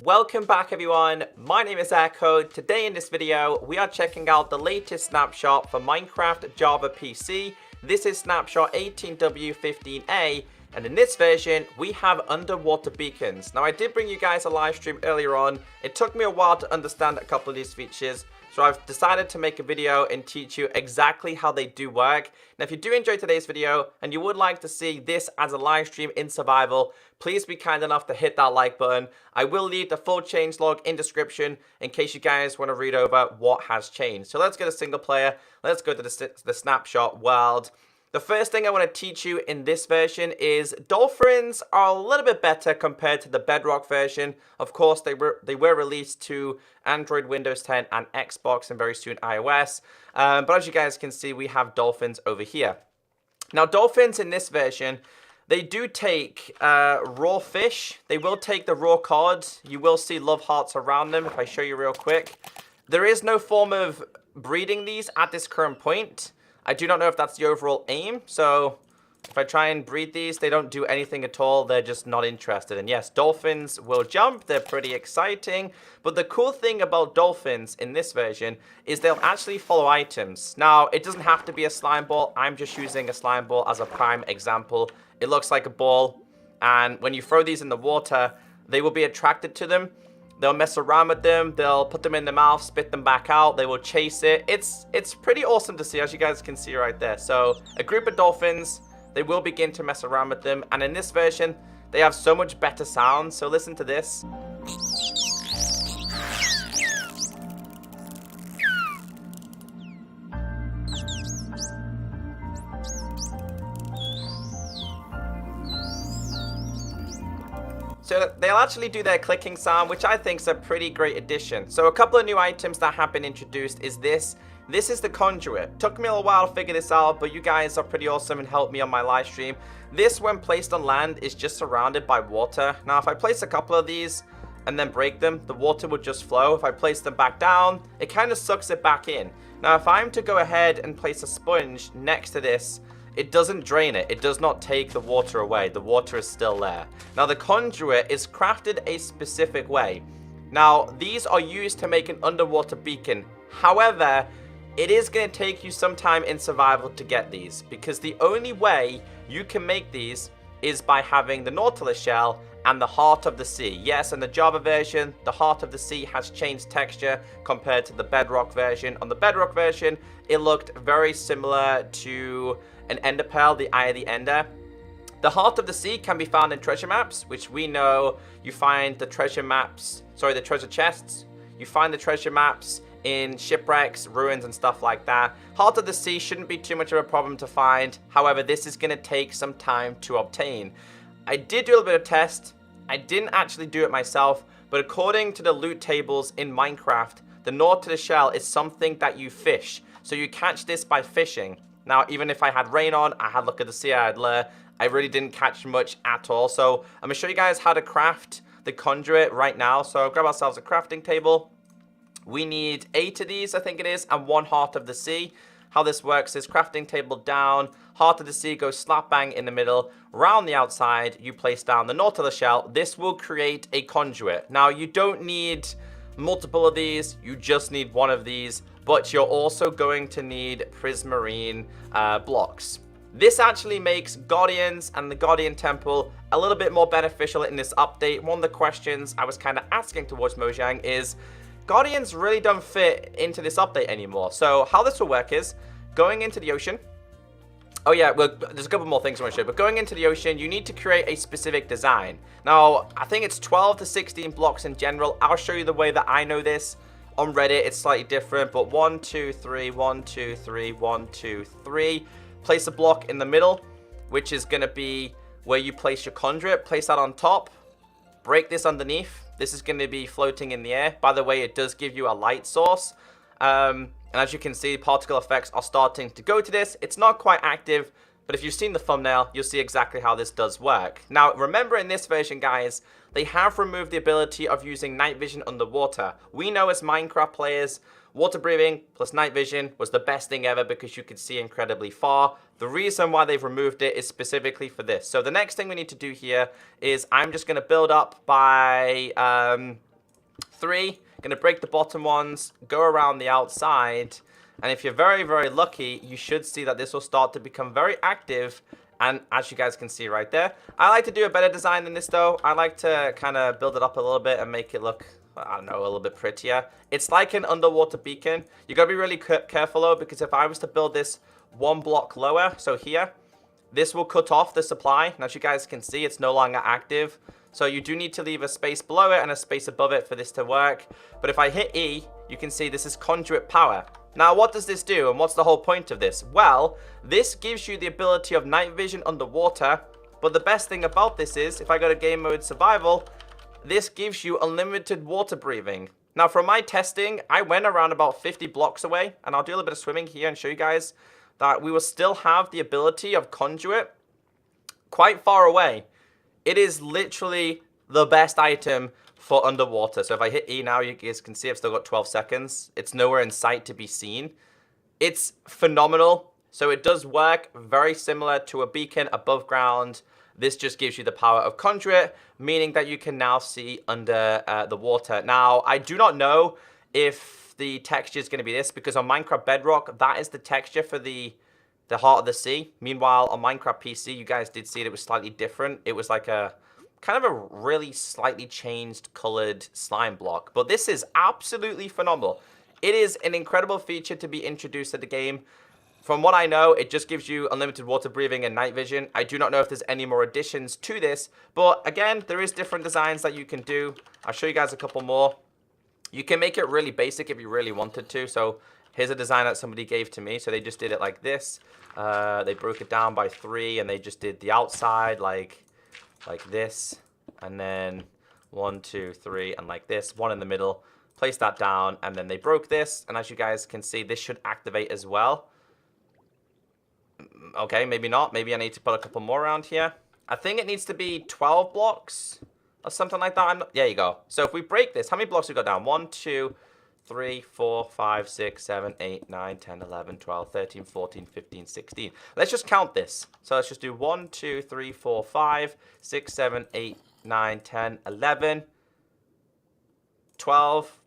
Welcome back everyone, my name is Echo. Today in this video, we are checking out the latest snapshot for Minecraft Java PC. This is snapshot 18W15A, and in this version, we have underwater beacons. Now I did bring you guys a live stream earlier on. It took me a while to understand a couple of these features, so I've decided to make a video and teach you exactly how they do work. Now if you do enjoy today's video and you would like to see this as a live stream in survival, please be kind enough to hit that like button. I will leave the full changelog in description in case you guys want to read over what has changed. So let's go to single player. Let's go to the snapshot world. The first thing I want to teach you in this version is Dolphins are a little bit better compared to the Bedrock version. Of course, they were released to Android, Windows 10, and Xbox, and very soon iOS. But as you guys can see, we have Dolphins over here. Now, Dolphins in this version, they do take raw fish. They will take the raw cod. You will see love hearts around them if I show you real quick. There is no form of breeding these at this current point. I do not know if that's the overall aim, so if I try and breed these, they don't do anything at all. They're just not interested. And yes, dolphins will jump. They're pretty exciting. But the cool thing about dolphins in this version is they'll actually follow items. Now, it doesn't have to be a slime ball. I'm just using a slime ball as a prime example. It looks like a ball, and when you throw these in the water, they will be attracted to them. They'll mess around with them. They'll put them in their mouth, spit them back out. They will chase it. It's pretty awesome to see, as you guys can see right there. So a group of dolphins, they will begin to mess around with them. And in this version, they have so much better sound. So listen to this. So they'll actually do their clicking sound, which I think is a pretty great addition. So a couple of new items that have been introduced is this. This is the Conduit. Took me a little while to figure this out, but you guys are pretty awesome and helped me on my live stream. This, when placed on land, is just surrounded by water. Now, if I place a couple of these and then break them, the water would just flow. If I place them back down, it kind of sucks it back in. Now, if I'm to go ahead and place a sponge next to this, it doesn't drain it. It does not take the water away. The water is still there. Now, the Conduit is crafted a specific way. Now, these are used to make an underwater beacon. However, it is going to take you some time in survival to get these, because the only way you can make these is by having the Nautilus shell and the Heart of the Sea. Yes, in the Java version, the Heart of the Sea has changed texture compared to the Bedrock version. On the Bedrock version, it looked very similar to an ender pearl, the Eye of the Ender. The Heart of the Sea can be found in treasure maps, which we know you find the treasure chests. You find the treasure maps in shipwrecks, ruins, and stuff like that. Heart of the Sea shouldn't be too much of a problem to find. However, this is going to take some time to obtain. I did do a little bit of test. I didn't actually do it myself, but according to the loot tables in Minecraft, the Nautilus shell is something that you fish. So you catch this by fishing. Now, even if I had rain on, I had look at the sea, I had lure, I really didn't catch much at all. So I'm going to show you guys how to craft the Conduit right now. So grab ourselves a crafting table. We need 8 of these, I think it is, and 1 Heart of the Sea. How this works is crafting table down, Heart of the Sea goes slap bang in the middle. Round the outside, you place down the Nautilus shell. This will create a Conduit. Now, you don't need multiple of these, you just need 1 of these, but you're also going to need prismarine blocks. This actually makes Guardians and the Guardian Temple a little bit more beneficial in this update. One of the questions I was kind of asking towards Mojang is, Guardians really don't fit into this update anymore. So how this will work is, going into the ocean. Oh yeah, well, there's a couple more things I want to show, but going into the ocean, you need to create a specific design. Now, I think it's 12 to 16 blocks in general. I'll show you the way that I know this. On Reddit, it's slightly different, but 1, 2, 3, 1, 2, 3, 1, 2, 3. Place a block in the middle, which is going to be where you place your Conduit. Place that on top. Break this underneath. This is going to be floating in the air. By the way, it does give you a light source. And as you can see, particle effects are starting to go to this. It's not quite active, but if you've seen the thumbnail, you'll see exactly how this does work. Now, remember in this version, guys, they have removed the ability of using night vision underwater. We know as Minecraft players, water breathing plus night vision was the best thing ever because you could see incredibly far. The reason why they've removed it is specifically for this. So the next thing we need to do here is I'm just going to build up by 3, going to break the bottom ones, go around the outside, and if you're very, very lucky, you should see that this will start to become very active. And as you guys can see right there, I like to do a better design than this though. I like to kind of build it up a little bit and make it look, I don't know, a little bit prettier. It's like an underwater beacon. You got to be really careful though, because if I was to build this 1 block lower, so here, this will cut off the supply. And as you guys can see, it's no longer active. So you do need to leave a space below it and a space above it for this to work. But if I hit E, you can see this is Conduit Power. Now, what does this do, and what's the whole point of this? Well, this gives you the ability of night vision underwater, but the best thing about this is, if I go to game mode survival, this gives you unlimited water breathing. Now, from my testing, I went around about 50 blocks away, and I'll do a little bit of swimming here and show you guys that we will still have the ability of Conduit quite far away. It is literally the best item for underwater. So if I hit E now, you guys can see I've still got 12 seconds. It's nowhere in sight to be seen. It's phenomenal. So it does work very similar to a beacon above ground. This just gives you the power of Conduit, meaning that you can now see under the water. Now, I do not know if the texture is going to be this, because on Minecraft Bedrock, that is the texture for the heart of the sea. Meanwhile, on Minecraft PC, you guys did see it was slightly different. It was like a kind of a really slightly changed colored slime block. But this is absolutely phenomenal. It is an incredible feature to be introduced to the game. From what I know, it just gives you unlimited water breathing and night vision. I do not know if there's any more additions to this. But again, there is different designs that you can do. I'll show you guys a couple more. You can make it really basic if you really wanted to. So here's a design that somebody gave to me. So they just did it like this. They broke it down by 3 and they just did the outside like this, and then 1, 2, 3, and like this, 1 in the middle. Place that down, and then they broke this, and as you guys can see, this should activate as well. Okay, maybe not. Maybe I need to put a couple more around here. I think it needs to be 12 blocks or something like that. There you go. So if we break this, how many blocks we got down? 1, 2, 3, 4, 5, 6, 7, 8, 9, 10, 11, 12, 13, 14, 15, 16. Let's just count this. So let's just do 1, 2, 3, 4, 5, 6, 7, 8, 9, 10, 11, 12,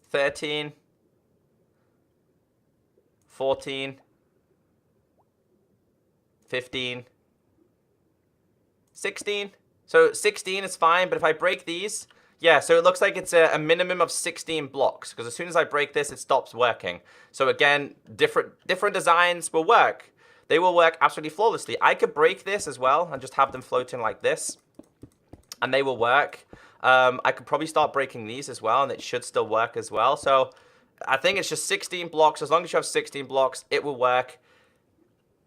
13, 14, 15, 16. So 16 is fine, but if I break these, yeah, so it looks like it's a minimum of 16 blocks, because as soon as I break this, it stops working. So again, different designs will work. They will work absolutely flawlessly. I could break this as well and just have them floating like this, and they will work. I could probably start breaking these as well, and it should still work as well. So I think it's just 16 blocks. As long as you have 16 blocks, it will work.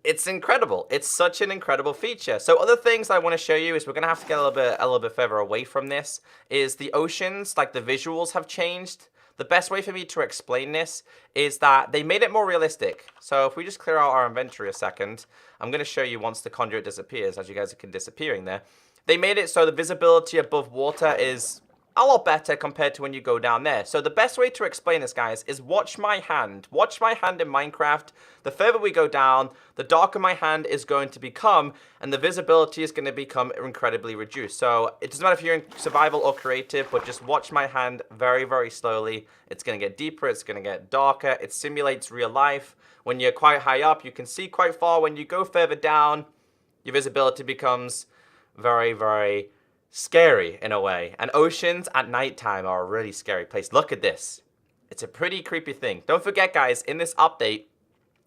It's incredible. It's such an incredible feature. So other things I want to show you is we're going to have to get a little bit further away from this, is the oceans, like the visuals have changed. The best way for me to explain this is that they made it more realistic. So if we just clear out our inventory a second, I'm going to show you once the conduit disappears, as you guys can disappearing there. They made it so the visibility above water is a lot better compared to when you go down there. So the best way to explain this, guys, is watch my hand. Watch my hand in Minecraft. The further we go down, the darker my hand is going to become, and the visibility is going to become incredibly reduced. So it doesn't matter if you're in survival or creative, but just watch my hand very, very slowly. It's going to get deeper. It's going to get darker. It simulates real life. When you're quite high up, you can see quite far. When you go further down, your visibility becomes very, very scary in a way. And oceans at nighttime are a really scary place. Look at this. It's a pretty creepy thing. Don't forget, guys, in this update,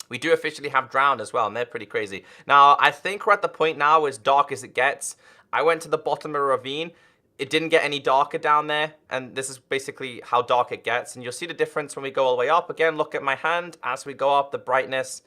we do officially have drowned as well, and they're pretty crazy. Now, I think we're at the point now as dark as it gets. I went to the bottom of a ravine. It didn't get any darker down there, and this is basically how dark it gets. And you'll see the difference when we go all the way up. Again, look at my hand as we go up, the brightness,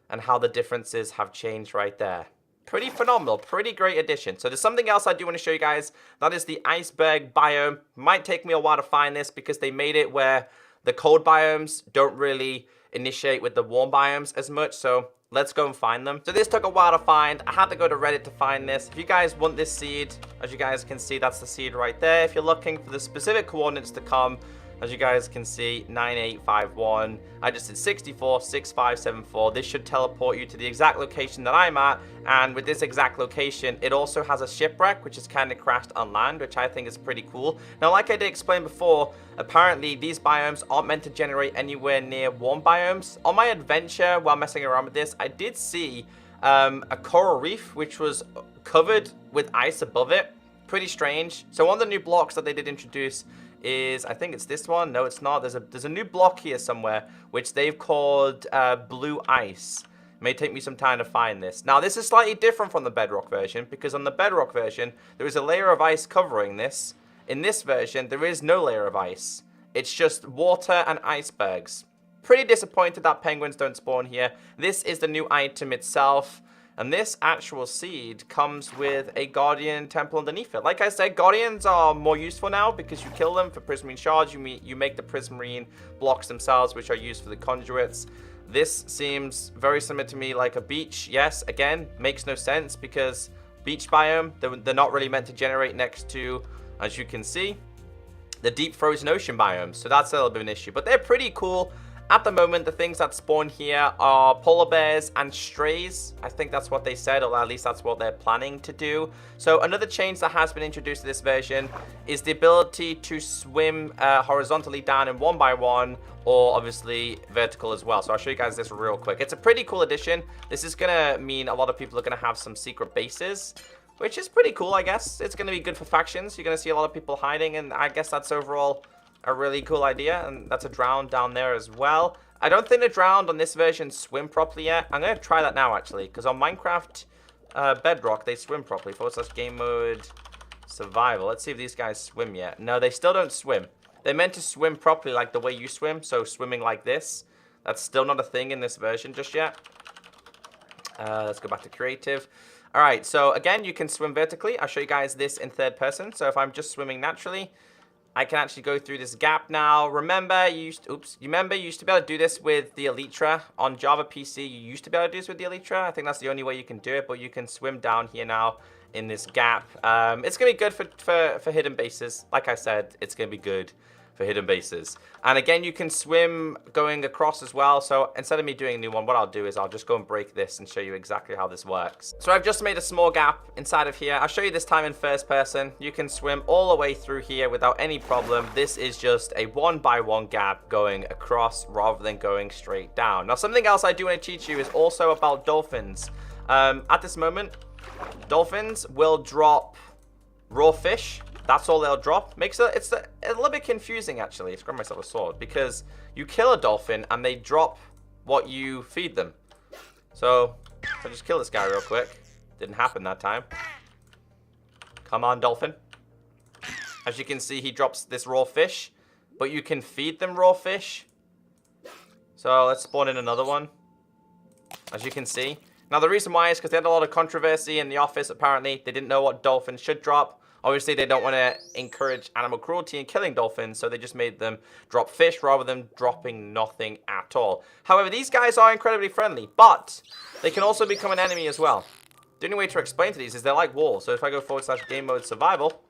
and how the differences have changed right there. Pretty phenomenal, pretty great addition. So there's something else I do want to show you guys. That is the Iceberg Biome. Might take me a while to find this because they made it where the cold biomes don't really initiate with the warm biomes as much. So let's go and find them. So this took a while to find. I had to go to Reddit to find this. If you guys want this seed, as you guys can see, that's the seed right there. If you're looking for the specific coordinates to come, As you guys can see, 9851. I just did 64, 6574. This should teleport you to the exact location that I'm at. And with this exact location, it also has a shipwreck, which is kind of crashed on land, which I think is pretty cool. Now, like I did explain before, apparently these biomes aren't meant to generate anywhere near warm biomes. On my adventure, while messing around with this, I did see a coral reef, which was covered with ice above it. Pretty strange. So one of the new blocks that they did introduce is, I think it's this one. No, it's not. There's a new block here somewhere, which they've called blue ice. It may take me some time to find this. Now, this is slightly different from the Bedrock version, because on the Bedrock version, there is a layer of ice covering this. In this version, there is no layer of ice. It's just water and icebergs. Pretty disappointed that penguins don't spawn here. This is the new item itself. And this actual seed comes with a Guardian Temple underneath it. Like I said, Guardians are more useful now because you kill them for Prismarine shards. You make the Prismarine blocks themselves, which are used for the conduits. This seems very similar to me like a beach. Yes, again, makes no sense because beach biome, they're not really meant to generate next to, as you can see, the deep frozen ocean biomes. So that's a little bit of an issue. But they're pretty cool. At the moment, the things that spawn here are polar bears and strays. I think that's what they said, or at least that's what they're planning to do. So another change that has been introduced to this version is the ability to swim horizontally down in 1x1, or obviously vertical as well. So I'll show you guys this real quick. It's a pretty cool addition. This is going to mean a lot of people are going to have some secret bases, which is pretty cool, I guess. It's going to be good for factions. You're going to see a lot of people hiding, and I guess that's overall a really cool idea. And that's a drowned down there as well. I don't think the drowned on this version swim properly yet. I'm going to try that now, actually, because on Minecraft Bedrock, they swim properly. / game mode survival. Let's see if these guys swim yet. No, they still don't swim. They're meant to swim properly like the way you swim, so swimming like this. That's still not a thing in this version just yet. Let's go back to creative. All right, so again, you can swim vertically. I'll show you guys this in third person. So if I'm just swimming naturally, I can actually go through this gap now. Remember, you used to be able to do this with the Elytra. On Java PC, you used to be able to do this with the Elytra. I think that's the only way you can do it, but you can swim down here now in this gap. It's going to be good for hidden bases. Like I said, it's going to be good for hidden bases. And again, you can swim going across as well. So instead of me doing a new one, what I'll do is I'll just go and break this and show you exactly how this works. So I've just made a small gap inside of here. I'll show you this time in first person. You can swim all the way through here without any problem. This is just a 1x1 gap going across rather than going straight down. Now, something else I do want to teach you is also about dolphins. At this moment, dolphins will drop raw fish. That's all they'll drop. It's a little bit confusing, actually. Let's grab myself a sword, because you kill a dolphin and they drop what you feed them. So I'll just kill this guy real quick. Didn't happen that time. Come on, dolphin. As you can see, he drops this raw fish, but you can feed them raw fish. So let's spawn in another one. As you can see. Now, the reason why is because they had a lot of controversy in the office, apparently. They didn't know what dolphins should drop. Obviously, they don't want to encourage animal cruelty and killing dolphins, so they just made them drop fish rather than dropping nothing at all. However, these guys are incredibly friendly, but they can also become an enemy as well. The only way to explain to these is they're like wolves. So if I go / game mode survival,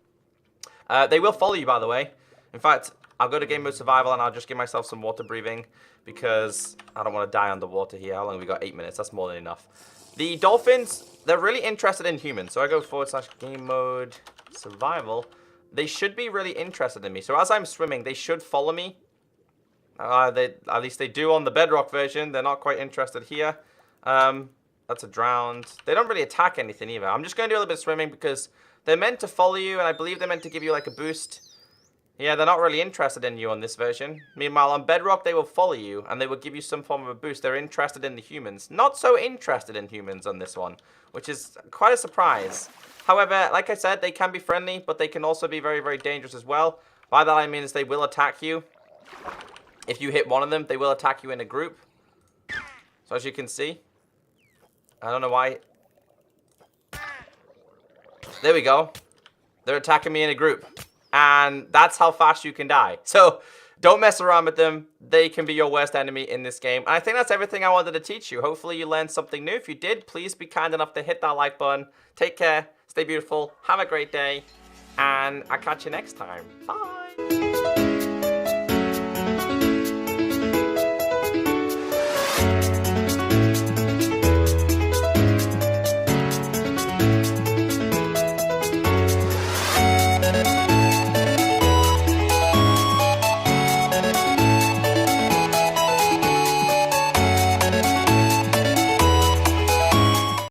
they will follow you, by the way. In fact, I'll go to game mode survival and I'll just give myself some water breathing because I don't want to die underwater here. How long have we got? 8 minutes. That's more than enough. The dolphins, they're really interested in humans. So I go / game mode survival. They should be really interested in me. So as I'm swimming, they should follow me. At least they do on the Bedrock version. They're not quite interested here. That's a drowned. They don't really attack anything either. I'm just going to do a little bit of swimming because they're meant to follow you, and I believe they're meant to give you like a boost. Yeah, they're not really interested in you on this version. Meanwhile, on Bedrock, they will follow you, and they will give you some form of a boost. They're interested in the humans. Not so interested in humans on this one, which is quite a surprise. However, like I said, they can be friendly, but they can also be very, very dangerous as well. By that, I mean is they will attack you. If you hit one of them, they will attack you in a group. So as you can see, I don't know why. There we go. They're attacking me in a group. And that's how fast you can die. So don't mess around with them. They can be your worst enemy in this game. And I think that's everything I wanted to teach you. Hopefully you learned something new. If you did, please be kind enough to hit that like button. Take care. Stay beautiful. Have a great day. And I'll catch you next time. Bye.